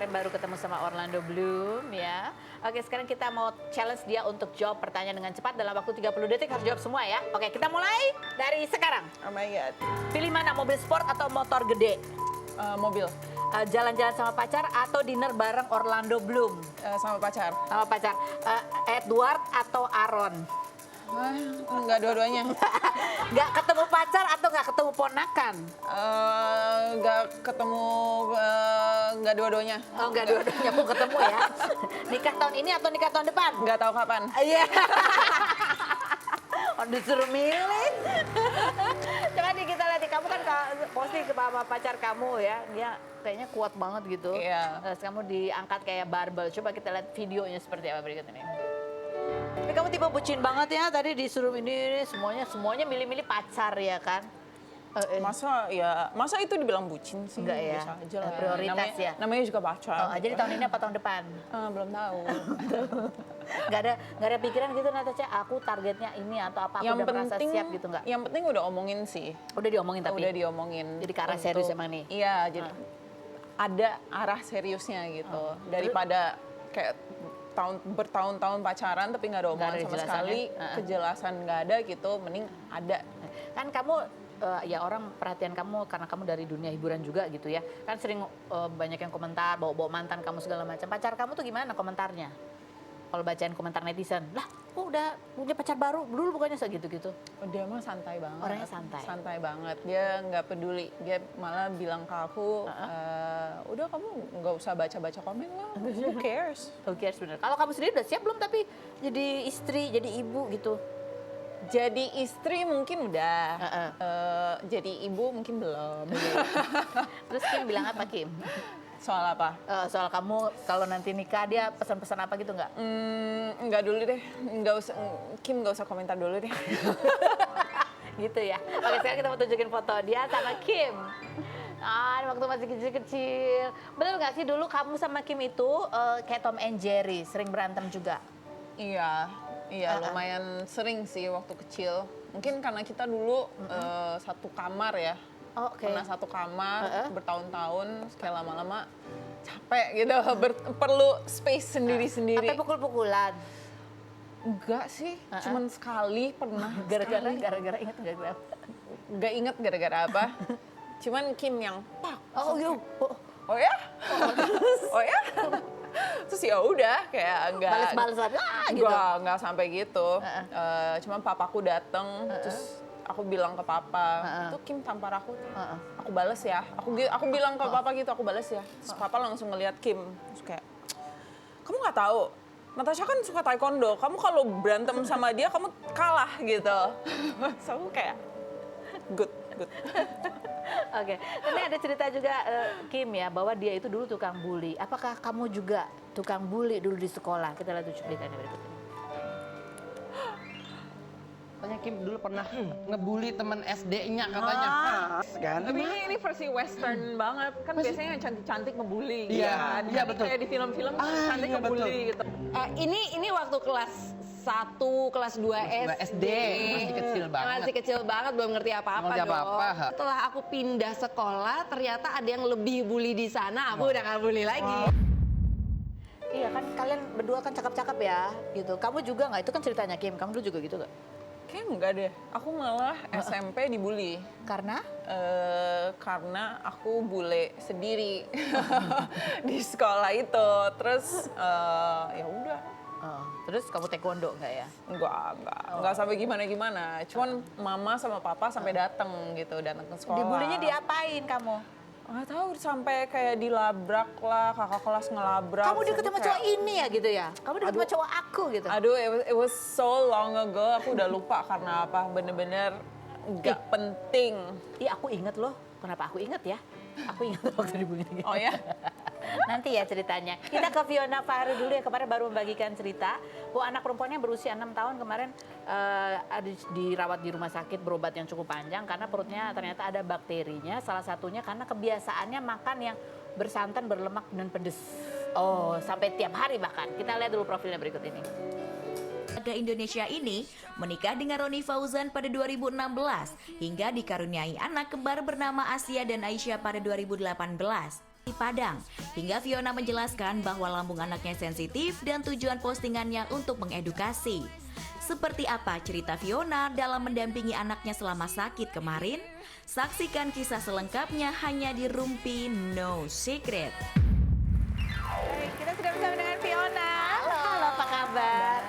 kemarin baru ketemu sama Orlando Bloom ya. Oke, sekarang kita mau challenge dia untuk jawab pertanyaan dengan cepat dalam waktu 30 detik, harus jawab semua ya. Oke, kita mulai dari sekarang. Oh my god. Pilih mana, mobil sport atau motor gede? Mobil. Jalan-jalan sama pacar atau dinner bareng Orlando Bloom? Sama pacar. Sama pacar. Edward atau Aaron? Enggak dua-duanya. Nggak ketemu pacar atau nggak ketemu ponakan? Enggak ketemu, enggak dua-duanya. Oh, nggak dua-duanya, mau ketemu ya. Nikah tahun ini atau nikah tahun depan? Enggak tahu kapan. Iya. Oh, disuruh milih. Coba nih kita lihat, kamu kan posting ke pacar kamu ya, dia kayaknya kuat banget gitu. Iya. Terus kamu diangkat kayak barbel. Coba kita lihat videonya seperti apa berikut ini. Tapi kamu tipe bucin banget ya, tadi disuruh ini semuanya milih-milih pacar ya kan? Masa itu dibilang bucin sih? Enggak ya, Biasa aja lah. prioritas ya. Namanya juga pacar. Jadi tahun ini apa tahun depan? Belum tahu. Nggak ada pikiran gitu Natasha, aku targetnya ini atau apa, aku udah merasa siap gitu nggak? Yang penting udah omongin sih. Udah diomongin tapi? Udah diomongin. Jadi ke arah serius emang nih? Iya, jadi ada arah seriusnya gitu. Daripada kayak bertahun-tahun pacaran tapi nggak ada omongan sama sekali, kejelasan nggak ada gitu, mending ada. Kan kamu ya orang perhatian kamu karena kamu dari dunia hiburan juga gitu ya. Kan sering banyak yang komentar bawa mantan kamu segala macam. Pacar kamu tuh gimana komentarnya? Kalau bacain komentar netizen, lah udah punya pacar baru, dulu bukannya segitu-gitu. Dia mah santai banget. Orangnya santai? Santai banget, dia nggak peduli. Dia malah bilang ke aku, udah kamu nggak usah baca-baca komen lah, who cares? Who cares bener. Kalau kamu sendiri udah siap belum tapi jadi istri, jadi ibu gitu? Jadi istri mungkin udah, jadi ibu mungkin belum. Terus Kim bilang apa Kim? Soal apa? Soal kamu kalau nanti nikah dia pesan-pesan apa gitu nggak? Enggak dulu deh, Kim nggak usah komentar dulu deh. Gitu ya. Oke, sekarang kita mau tunjukin foto dia sama Kim. Waktu masih kecil-kecil. Betul nggak sih dulu kamu sama Kim itu kayak Tom and Jerry, sering berantem juga? Iya, lumayan sering sih waktu kecil. Mungkin karena kita dulu satu kamar ya. Pernah satu kamar bertahun-tahun, kayak lama-lama capek gitu, perlu space sendiri-sendiri. Sampai pukul-pukulan? Enggak sih, cuman sekali pernah. Gara-gara inget nggak? Nggak inget gara-gara apa. Cuman Kim yang pak. Oh ya? Oh ya? Terus ya udah kayak bales-balesan gitu. Nggak sampai gitu. Cuman papaku dateng, terus aku bilang ke papa, itu Kim tampar aku, aku bales ya. Aku bilang ke papa gitu, aku bales ya. Terus papa langsung ngeliat Kim, terus kayak, kamu nggak tahu, Natasha kan suka taekwondo, kamu kalau berantem sama dia kamu kalah gitu. So aku kayak, good. Oke, tapi ada cerita juga Kim ya, bahwa dia itu dulu tukang bully. Apakah kamu juga tukang bully dulu di sekolah? Kita lihat cuplikannya berikut ini. Katanya Kim dulu pernah ngebully teman SD-nya katanya. Kan? Tapi ini versi western banget, kan biasanya yang cantik-cantik ngebully. Iya, kan? iya betul. Kayak di film-film cantik ngebully gitu. Ini waktu kelas 1, kelas 2 SD. Masih kecil banget. Masih kecil banget, belum ngerti apa-apa Ngerti apa-apa. Setelah aku pindah sekolah, ternyata ada yang lebih bully di sana, aku udah gak bully lagi. Iya kan, kalian berdua kan cakep-cakep ya, gitu. Kamu juga nggak? Itu kan ceritanya Kim, kamu dulu juga gitu nggak? Kayaknya enggak deh, aku malah SMP dibully. Karena? Karena aku bule sendiri di sekolah itu. Terus ya udah. Terus kamu taekwondo nggak ya? Enggak sampai gimana-gimana. Cuman mama sama papa sampai datang ke sekolah. Dibulinya diapain kamu? Nggak tahu, sampai kayak dilabrak lah, kakak kelas ngelabrak. Kamu deket sama cowok ini ya gitu ya? Kamu deket sama cowok aku gitu? Aduh, it was so long ago, aku udah lupa karena apa, bener-bener nggak penting. Iya, aku inget loh. Kenapa aku inget ya? Aku inget waktu dibully. Oh ya? Nanti ya ceritanya. Kita ke Fiona Fahri dulu ya, kemarin baru membagikan cerita bahwa anak perempuannya berusia 6 tahun kemarin dirawat di rumah sakit berobat yang cukup panjang karena perutnya ternyata ada bakterinya, salah satunya karena kebiasaannya makan yang bersantan, berlemak, dan pedes. Oh, sampai tiap hari bahkan. Kita lihat dulu profilnya berikut ini. Warga Indonesia ini menikah dengan Roni Fauzan pada 2016 hingga dikaruniai anak kembar bernama Asia dan Aisyah pada 2018. di Padang. Hingga Fiona menjelaskan bahwa lambung anaknya sensitif dan tujuan postingannya untuk mengedukasi. Seperti apa cerita Fiona dalam mendampingi anaknya selama sakit kemarin? Saksikan kisah selengkapnya hanya di Rumpi No Secret. Baik, kita sudah bersama dengan Fiona. Halo, apa kabar?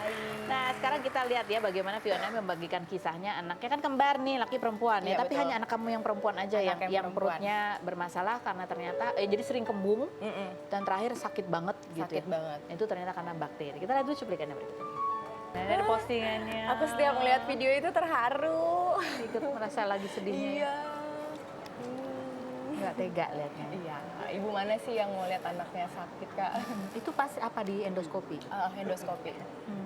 Nah, sekarang kita lihat ya bagaimana Fiona membagikan kisahnya. Anaknya kan kembar nih, laki perempuan ya, Iya, tapi betul. hanya anak kamu yang perempuan aja Anak yang yang perempuan. perutnya bermasalah karena ternyata jadi sering kembung dan terakhir sakit banget gitu. Sakit ya. banget. Itu ternyata karena bakteri. Kita lihat dulu cuplikannya berikut ini. Nah, ini ada postingannya. Aku setiap melihat video itu terharu. ikut merasa lagi sedihnya. Iya. Nggak tega lihatnya. Iya. Ibu mana sih yang mau lihat anaknya sakit, Kak? Itu pas apa di endoskopi? Endoskopi.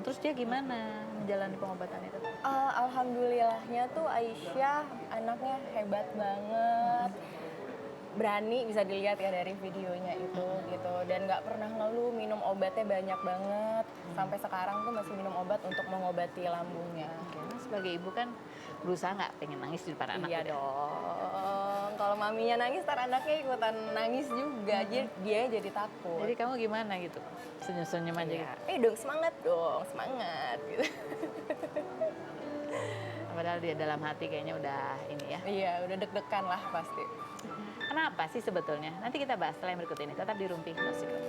Terus dia gimana menjalani pengobatan itu? Alhamdulillahnya tuh Aisyah anaknya hebat banget. Berani, bisa dilihat ya dari videonya itu gitu, dan nggak pernah ngeluh, minum obatnya banyak banget. Sampai sekarang tuh masih minum obat untuk mengobati lambungnya. Oke, nah, sebagai ibu kan berusaha nggak pengen nangis di depan anak. Iya gitu. dong. Kalau maminya nangis, ntar anaknya ikutan nangis juga. Jadi dia jadi takut. Jadi kamu gimana gitu? Senyum-senyum aja gitu. Dong semangat dong, semangat gitu. Padahal dia dalam hati kayaknya udah ini ya. Iya, udah deg-degan lah pasti. Kenapa sih sebetulnya? Nanti kita bahas setelah yang berikut ini. Tetap di Rumpi No Secret.